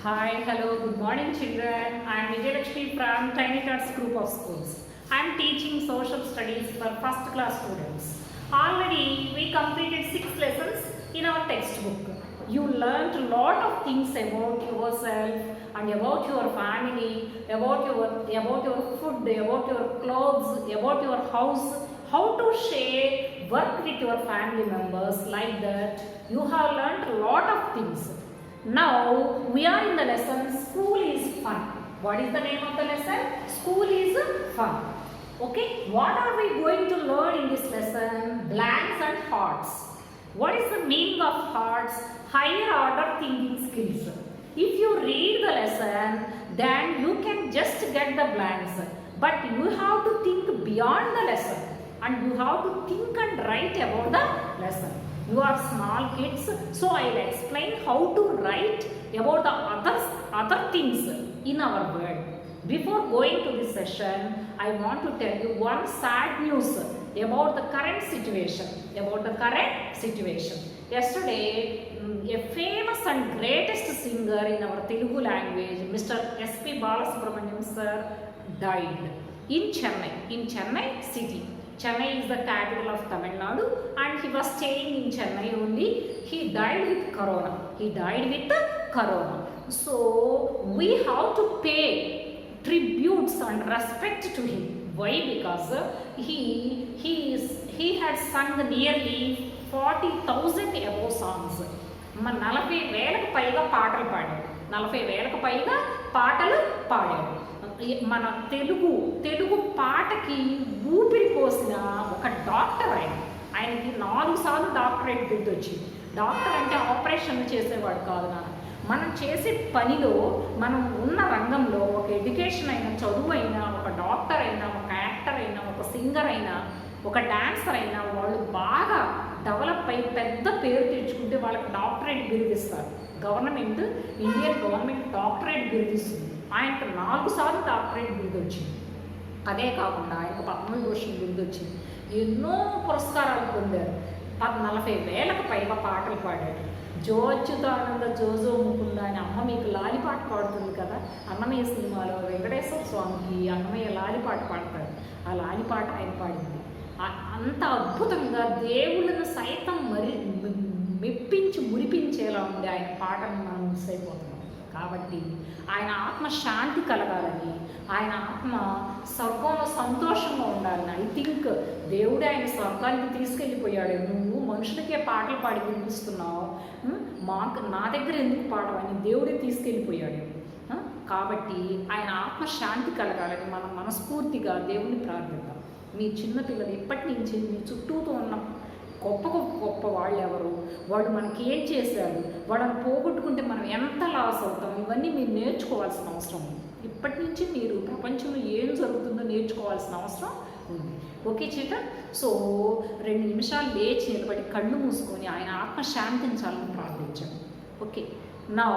Hi, hello, good morning children. I am Vijayalakshmi from Tiny Tots Group of Schools. I am teaching social studies for first class students. Already we completed 6 lessons in our textbook. You learned a lot of things about yourself and about your family, about your food, about your clothes, about your house, how to share, work with your family members like that. You have learned a lot of things. Now we are in the lesson School is Fun. What is the name of the lesson? School is Fun. Okay, what are we going to learn in this lesson? Blanks and hearts. What is the meaning of hearts? Higher order thinking skills. If you read the lesson, then you can just get the blanks. But you have to think beyond the lesson and you have to think and write about the lesson. You are small kids, so I will explain how to write about the other things in our world. Before going to this session, I want to tell you one sad news about the current situation. Yesterday, a famous and greatest singer in our Telugu language, Mr. S.P. Balasubramaniam sir, died in Chennai city. Chennai is the capital of Tamil Nadu and he was staying in Chennai only. He died with corona. So we have to pay tributes and respect to him. Why? Because he had sung nearly 40,000 above songs. 40,000 పైగా పాటలు పాడాడు. మన తెలుగు పాటకి ఊపిరి పోసిన ఒక doctor ఆయనకి 4 సార్లు డాక్టరేట్ బిరుదు వచ్చింది. డాక్టర్ అంటే ఆపరేషన్లు చేసేవాడు కాదు నాన్న. మనం చేసే పనిలో మనం ఉన్న రంగంలో ఒక ఎడ్యుకేషన్ అయినా, చదువు అయినా, ఒక డాక్టర్ అయినా, ఒక యాక్టర్ అయినా, ఒక సింగర్ అయినా, ఒక డాన్సర్ అయినా వాళ్ళు బాగా డెవలప్ అయ్యి పెద్ద పేరు తెచ్చుకుంటే వాళ్ళకి డాక్టరేట్ బిరుదిస్తారు. ఇండియన్ గవర్నమెంట్ డాక్టరేట్ బిరుదిస్తుంది. ఆయనకు 4 సార్లు డాక్టరేట్ బిరుదు వచ్చింది. అదే కాకుండా ఆయనకు పద్మవిభూషణ్ బిరుదు వచ్చింది. ఎన్నో పురస్కారాలు పొందారు. 40,000 పైగా పాటలు పాడాడు. జో అచ్యుతానంద జోజో ముకుంద అని అమ్మ మీకు లాలిపాట పాడుతుంది కదా. అన్నమయ్య సినిమాలో వెంకటేశ్వర స్వామికి అన్నమయ్య లాలిపాట పాడతాడు. ఆ లాలిపాట ఆయన పాడింది. అంత అద్భుతంగా దేవుళ్ళను సైతం మెప్పించి మురిపించేలా ఉండే ఆయన పాటను మనం మిస్ అయిపోతున్నాం. కాబట్టి ఆయన ఆత్మ శాంతి కలగాలని, ఆయన ఆత్మ స్వర్గంలో సంతోషంగా ఉండాలని. ఐ థింక్ దేవుడే ఆయన స్వర్గానికి తీసుకెళ్ళిపోయాడు. నువ్వు మనుషులకే పాటలు పాడి వినిపిస్తున్నావు, నా దగ్గర ఎందుకు పాడవని దేవుడే తీసుకెళ్ళిపోయాడు. కాబట్టి ఆయన ఆత్మ శాంతి కలగాలని మనం మనస్ఫూర్తిగా దేవుణ్ణి ప్రార్థిద్దాం. మీ చిన్నపిల్లలు ఇప్పటి నుంచి మీ చుట్టూతో ఉన్న గొప్ప వాళ్ళు ఎవరు, వాడు మనకి ఏం చేశారు, వాళ్ళని పోగొట్టుకుంటే మనం ఎంత లాస్ అవుతాం, ఇవన్నీ మీరు నేర్చుకోవాల్సిన అవసరం ఉంది. ఇప్పటి నుంచి మీరు ప్రపంచంలో ఏం జరుగుతుందో నేర్చుకోవాల్సిన అవసరం ఉంది. Okay children? సో 2 నిమిషాలు లేచి నిలబడి కళ్ళు మూసుకొని ఆయన ఆత్మ శాంతించాలని ప్రార్థించండి. Okay, now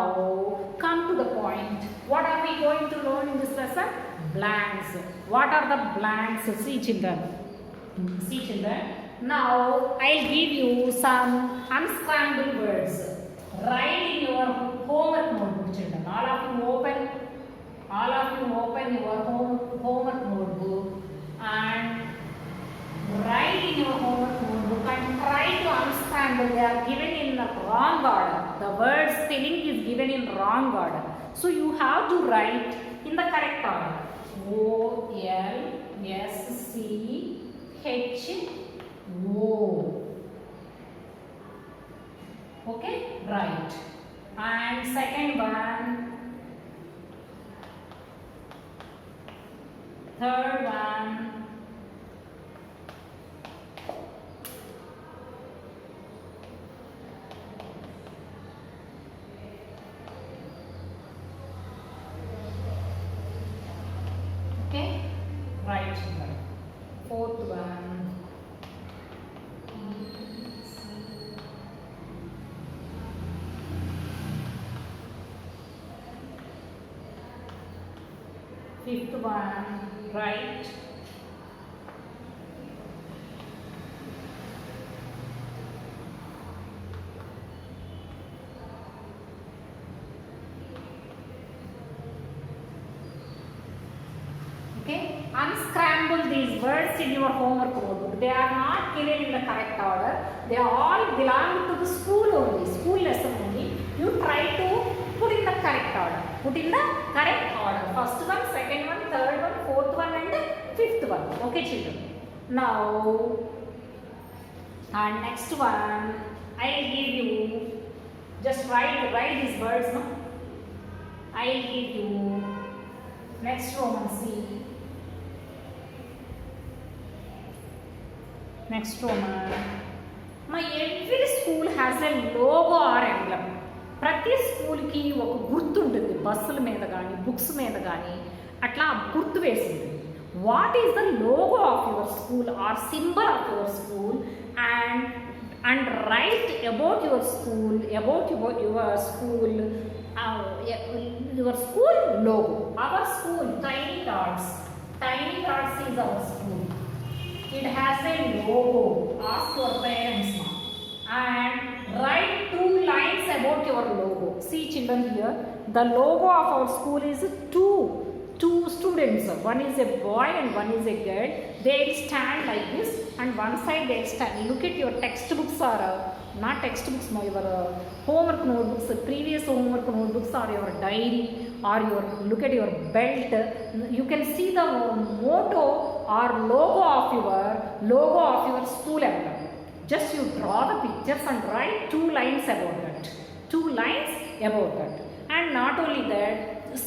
come to the point. What are we going to learn in this lesson? Blanks. What are the blanks? See children. Now I'll give you some unscrambled words. Write in your homework notebook, children. All of you open your homework notebook and write in your homework notebook and try to unscramble. They are given in the wrong order. The word spelling is given in wrong order. So you have to write in the correct order. O-L-S-C-H-O. Okay, right. And second one, third one, okay, right. Fourth one, fifth one, right. these words in your homework notebook. They are not given in the correct order. They all belong to the school only, school lesson only. You try to put in the correct order. Put in the correct order. First one, second one, third one, fourth one and fifth one. Okay children. Now, and next one, I will give you, just write these words. No? I will give you next Roman C. Next Roman. My every school has a logo or emblem. ప్రతి స్కూల్కి ఒక గుర్తు ఉంటుంది, బస్సుల మీద కానీ books మీద కానీ అట్లా గుర్తు వేసింది. What is the logo of your school or symbol of your school and write about your school, your school logo. Our school, Tiny Tots is our school. It has a logo. Ask your parents now and write 2 lines about your logo. See children, here the logo of our school is two students. One is a boy and one is a girl. They stand like this and one side they stand. Look at your textbooks or not textbooks, no, your homework notebooks, previous homework notebooks or your diary or your, look at your belt. You can see the motto or logo of your school emblem. Just you draw the pictures and write 2 lines about that. 2 lines about that. And not only that,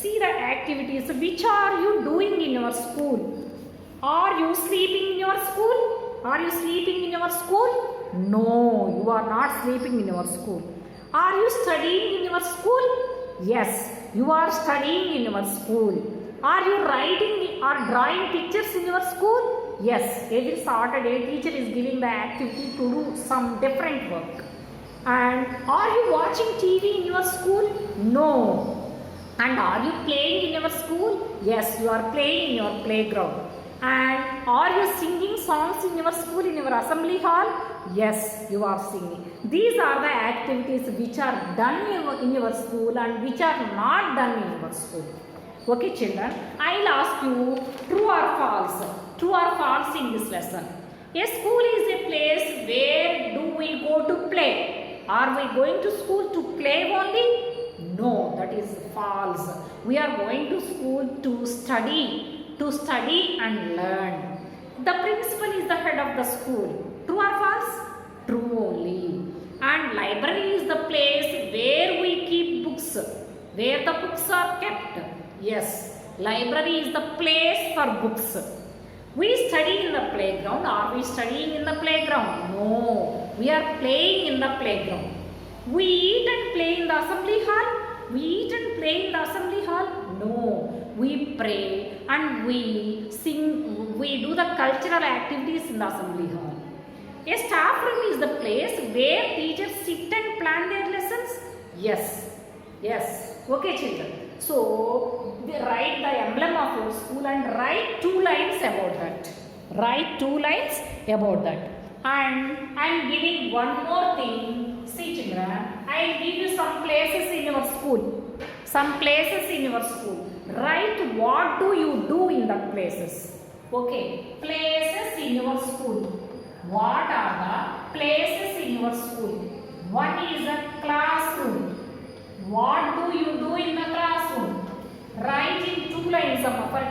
see the activities. Which are you doing in your school? Are you sleeping in your school? Are you sleeping in your school? No, you are not sleeping in your school. Are you studying in your school? Yes, you are studying in your school. Are you writing or drawing pictures in your school? Yes, every Saturday teacher is giving the activity to do some different work. And are you watching TV in your school? No. And are you playing in your school? Yes, you are playing in your playground. And are you singing songs in your school, in your assembly hall? Yes, you are singing. These are the activities which are done in your school and which are not done in your school. Okay children, I will ask you true or false. True or false in this lesson. A school is a place where do we go to play? Are we going to school to play only? No, that is false. We are going to school to study and learn. The principal is the head of the school. True or false? True only. And library is the place where we keep books, where the books are kept. Yes, library is the place for books. We study in the playground. Are we studying in the playground? No, we are playing in the playground. We eat and play in the assembly hall. We eat and play in the assembly hall? No, we pray and we sing, we do the cultural activities in the assembly hall. A staff room is the place where teachers sit and plan their lessons? Yes, yes. Okay children. So, write the emblem of your school and write 2 lines about that. Write 2 lines about that. And I am giving one more thing. See children, I will give you some places in your school. Some places in your school. Write what do you do in the places. Okay, places in your school. What are the places in your school? One is a classroom. What do you do in the classroom? Write in 2 lines. For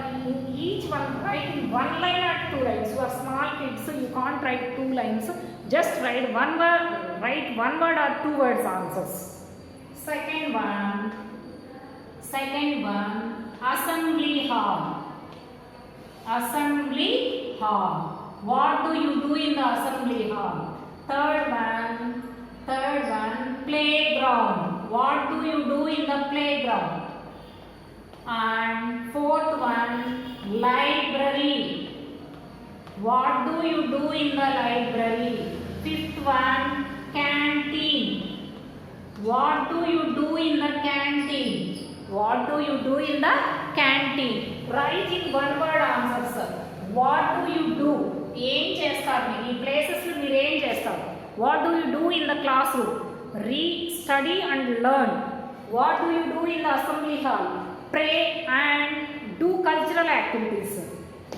each one, write in 1 line or 2 lines. You are small kids, so you can't write 2 lines. Just write 1 word. Write 1 word or 2 words answers. Second one, assembly hall. Assembly hall. What do you do in the assembly hall? Third one, playground. What do you do in the playground? And fourth one, library. What do you do in the library? Fifth one, canteen. What do you do in the canteen? What do you do in the canteen? Write in 1 word answers. What do you do? ఏం చేస్తారు మీరు ఈ ప్లేసెస్లో మీరు ఏం చేస్తారు? What do you do in the classroom? Study and learn. What do you do in the assembly hall? Pray and do cultural activities.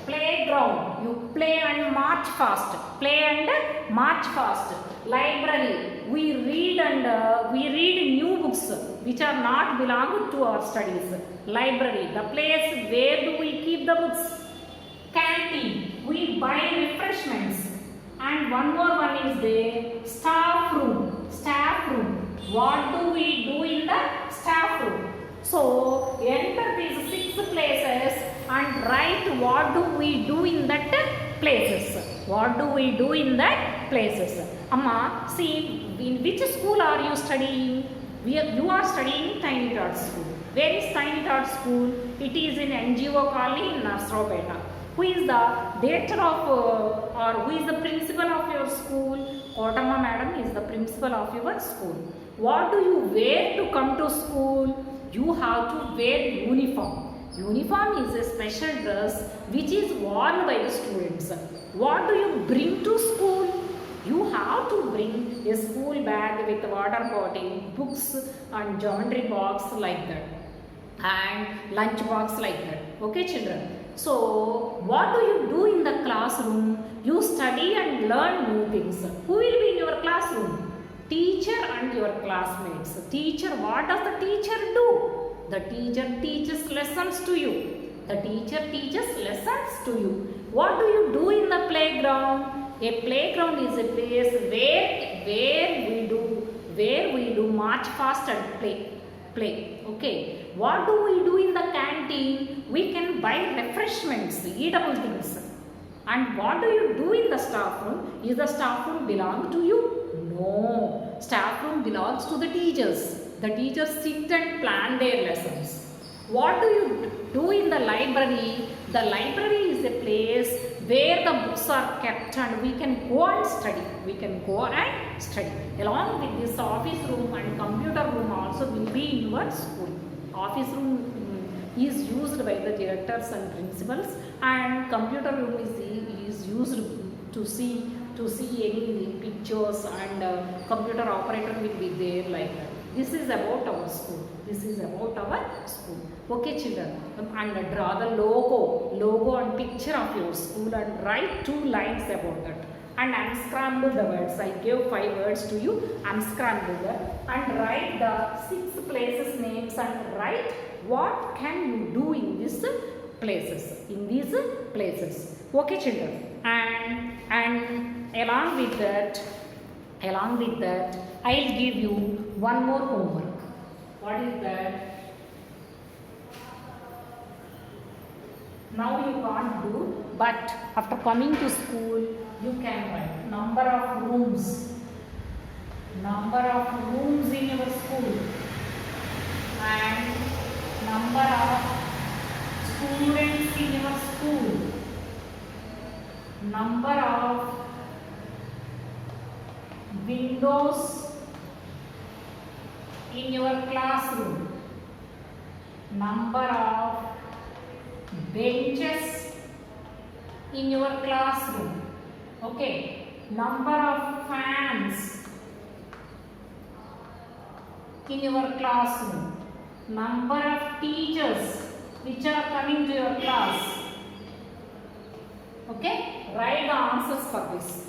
Playground. you play and march fast. Play and march fast. Library, we read and we read new books which are not belong to our studies. Library, the place where do we keep the books. Canteen, we buy refreshments. And one more one is there, staff room. Staff room, what do we do in the staff room? So enter these 6 places and write what do we do in that places. What do we do in that places? Amma, see, in which school are you studying? You are studying Tiny Tot School. Where is Tiny Tot School? It is in NGO colony in Narsopeta. Who is the director of or who is the principal of your school? Kotamma madam is the principal of your school. What do you wear to come to school? You have to wear uniform. Uniform is a special dress which is worn by the students. What do you bring to school? You have to bring a school bag with water bottle, books and geometry box like that, and lunch box like that. Okay children. So what do you do in the classroom? You study and learn new things. Who will be in your classroom? Teacher and your classmates. Teacher, what does the teacher do? The teacher teaches lessons to you. The teacher teaches lessons to you. What do you do in the playground? A playground is a place where we do march fast and play. Okay. What do we do in the canteen? We can buy refreshments, eatable things. And what do you do in the staff room? Is the staff room belong to you? No. Staff room belongs to the teachers. The teachers sit and plan their lessons. What do you do in the library? The library is a place where the books are kept and we can go and study. We can go and study. Along with this, office room and computer room also will be in your school. Office room is used by the directors and principals, and computer room is used to see any pictures, and computer operator will be there like that. This is about our school. This is about our school. Okay children, and draw the logo and picture of your school and write 2 lines about that. And unscramble the words. I gave 5 words to you. Unscramble them and write the 6 places names and write what can you do in these places. Okay children. And along with that, I'll give you one more homework. What is that? Now you can't do, but after coming to school, you can write number of rooms in your school, and number of students in your school, number of windows in your classroom, number of benches in your classroom. Okay, number of fans in your classroom, number of teachers which are coming to your class. Okay, write the answers for this.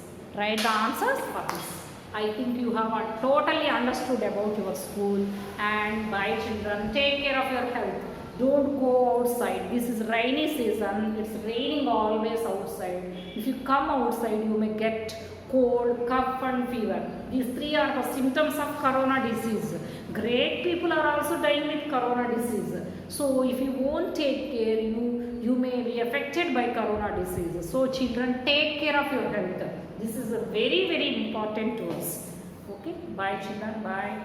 I think you have totally understood about your school. And bye children, take care of your health. Don't go outside. This is rainy season. It's raining always outside. If you come outside, you may get cold, cough and fever. These 3 are the symptoms of corona disease. Great people are also dying with corona disease. So if you won't take care, you may be affected by corona disease. So children, take care of your health. This is very, very important to us. Okay, bye children, bye.